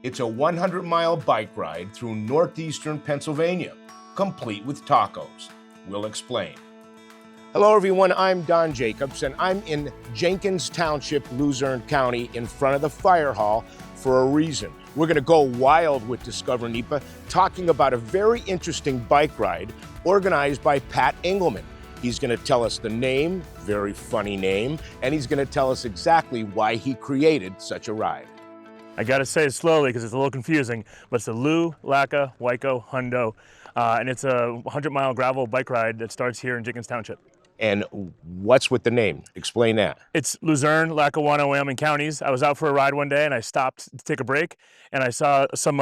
It's a 100-mile bike ride through northeastern Pennsylvania, complete with tacos. We'll explain. Hello everyone, I'm Don Jacobs and I'm in Jenkins Township, Luzerne County in front of the fire hall for a reason. We're gonna go wild with Discover NEPA, talking about a very interesting bike ride organized by Pat Engleman. He's gonna tell us the name, very funny name, and he's gonna tell us exactly why he created such a ride. I gotta say it slowly because it's a little confusing, but it's the Lu Lacka Wyco Hundo, and it's a 100-mile gravel bike ride that starts here in Jenkins Township. And what's with the name? Explain that. It's Luzerne, Lackawanna, and Wyoming Counties. I was out for a ride one day and I stopped to take a break and I saw some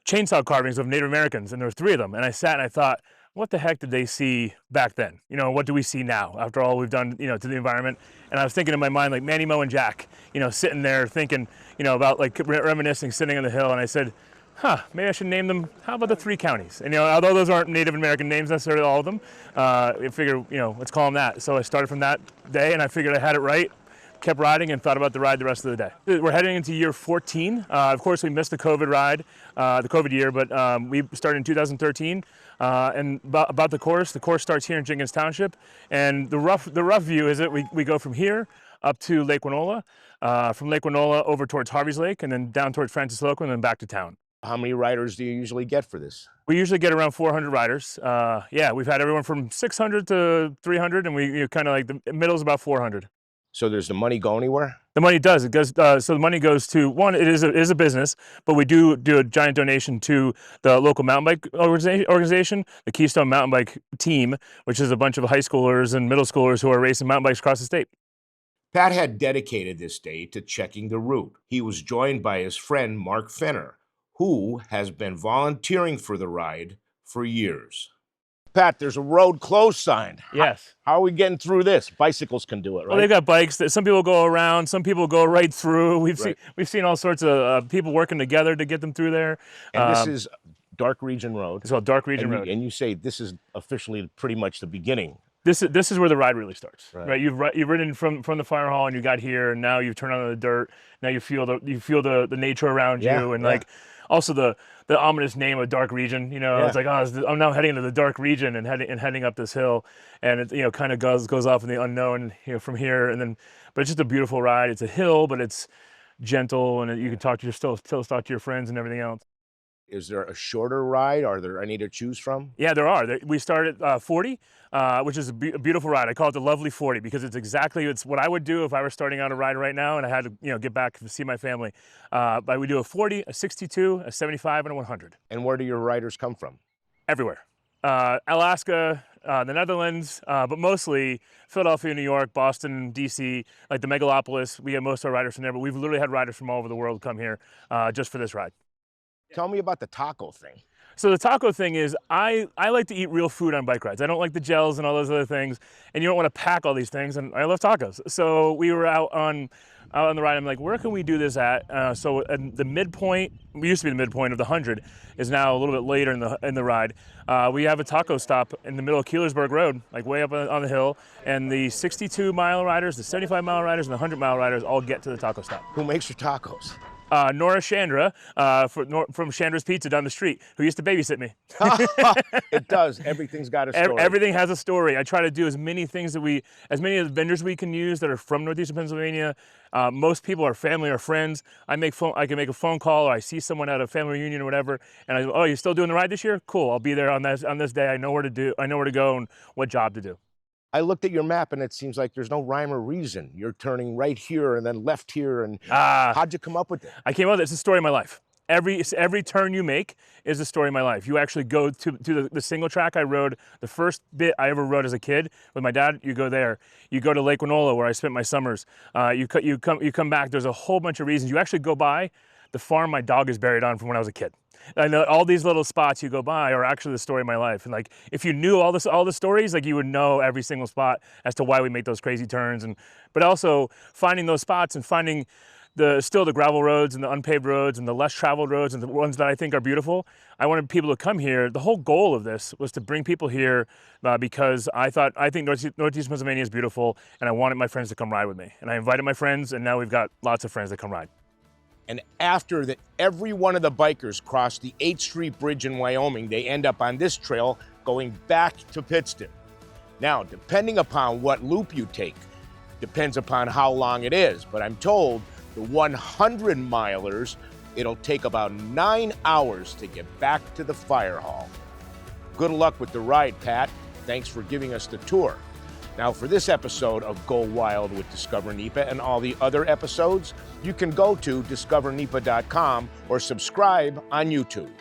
chainsaw carvings of Native Americans, and there were 3 of them. And I sat and I thought, what the heck did they see back then? You know, what do we see now after all we've done, you know, to the environment? And I was thinking in my mind, like Manny, Mo, and Jack, you know, sitting there thinking, you know, about like reminiscing, sitting on the hill. And I said, maybe I should name them, how about the 3 counties? And, you know, although those aren't Native American names necessarily, all of them, I figured, you know, let's call them that. So I started from that day and I figured I had it right, kept riding and thought about the ride the rest of the day. We're heading into year 14. Of course, we missed the COVID ride, the COVID year, but we started in 2013. And about the course starts here in Jenkins Township. And the rough view is that we go from here up to Lake 𝗚𝗏𝗧, from Lake 𝗚𝗏𝗧 over towards Harvey's Lake, and then down towards Francis Loco, and then back to town. How many riders do you usually get for this? We usually get around 400 riders. Yeah, we've had everyone from 600 to 300, and we kind of like the middle's about 400. So does the money go anywhere? The money does. It goes. So the money goes to one. It is a business, but we do a giant donation to the local mountain bike organization, the Keystone Mountain Bike Team, which is a bunch of high schoolers and middle schoolers who are racing mountain bikes across the state. Pat had dedicated this day to checking the route. He was joined by his friend Mark Fenner, who has been volunteering for the ride for years. Pat, there's a road closed sign. Yes. How are we getting through this? Bicycles can do it, right? Well, they've got bikes that some people go around, some people go right through. We've seen all sorts of people working together to get them through there. And this is Dark Region Road. It's called Dark Region Road. And you say this is officially pretty much the beginning. This is where the ride really starts, right? You've ridden from the fire hall and you got here, and now you've turned on the dirt. Now you feel the nature around you, and like also the ominous name of Dark Region. You know, it's like, oh, I'm now heading into the Dark Region and heading up this hill, and it, you know, kind of goes off in the unknown, you know, from here, and then, but it's just a beautiful ride. It's a hill, but it's gentle, and you can talk to your friends and everything else. Is there a shorter ride? Are there any to choose from? Yeah, there are. We start at 40, which is a beautiful ride. I call it the lovely 40 because it's what I would do if I were starting out a ride right now and I had to, you know, get back to see my family. But we do a 40, a 62, a 75, and a 100. And where do your riders come from? Everywhere. Alaska, the Netherlands, but mostly Philadelphia, New York, Boston, DC, like the megalopolis. We have most of our riders from there, but we've literally had riders from all over the world come here just for this ride. Tell me about the taco thing. So the taco thing is, I like to eat real food on bike rides. I don't like the gels and all those other things, and you don't want to pack all these things, and I love tacos. So we were out on the ride. I'm like, where can we do this at? So at the midpoint, we used to be the midpoint of the 100, is now a little bit later in the ride. We have a taco stop in the middle of 𝗄𝗏𝗪𝗏 Road, like way up on the hill, and the 62-mile riders, the 75-mile riders, and the 100-mile riders all get to the taco stop. Who makes your tacos? Nora Chandra from Chandra's Pizza down the street, who used to babysit me. It does. Everything's got a story. Everything has a story. I try to do as many things as many of the vendors we can use that are from Northeastern Pennsylvania. Most people are family or friends. I can make a phone call, or I see someone at a family reunion or whatever, and I go, oh, you're still doing the ride this year? Cool. I'll be there on this day. I know where to go and what job to do. I looked at your map and it seems like there's no rhyme or reason. You're turning right here and then left here. And how'd you come up with it? I came up with it. It's the story of my life. Every turn you make is the story of my life. You actually go to the single track I rode, the first bit I ever rode as a kid with my dad. You go there. You go to Lake 𝗚𝗏𝗧 where I spent my summers. You come back. There's a whole bunch of reasons. You actually go by the farm my dog is buried on from when I was a kid. I know all these little spots you go by are actually the story of my life. And like, if you knew all the stories, like you would know every single spot as to why we make those crazy turns. But also finding those spots and finding still the gravel roads and the unpaved roads and the less traveled roads and the ones that I think are beautiful. I wanted people to come here. The whole goal of this was to bring people here because I think Northeast Pennsylvania is beautiful, and I wanted my friends to come ride with me. And I invited my friends, and now we've got lots of friends that come ride. And after that, every one of the bikers cross the 8th Street Bridge in Wyoming, they end up on this trail going back to Pittston. Now, depending upon what loop you take, depends upon how long it is, but I'm told the 100-milers, it'll take about 9 hours to get back to the fire hall. Good luck with the ride, Pat. Thanks for giving us the tour. Now, for this episode of Go Wild with Discover NEPA and all the other episodes, you can go to DiscoverNEPA.com or subscribe on YouTube.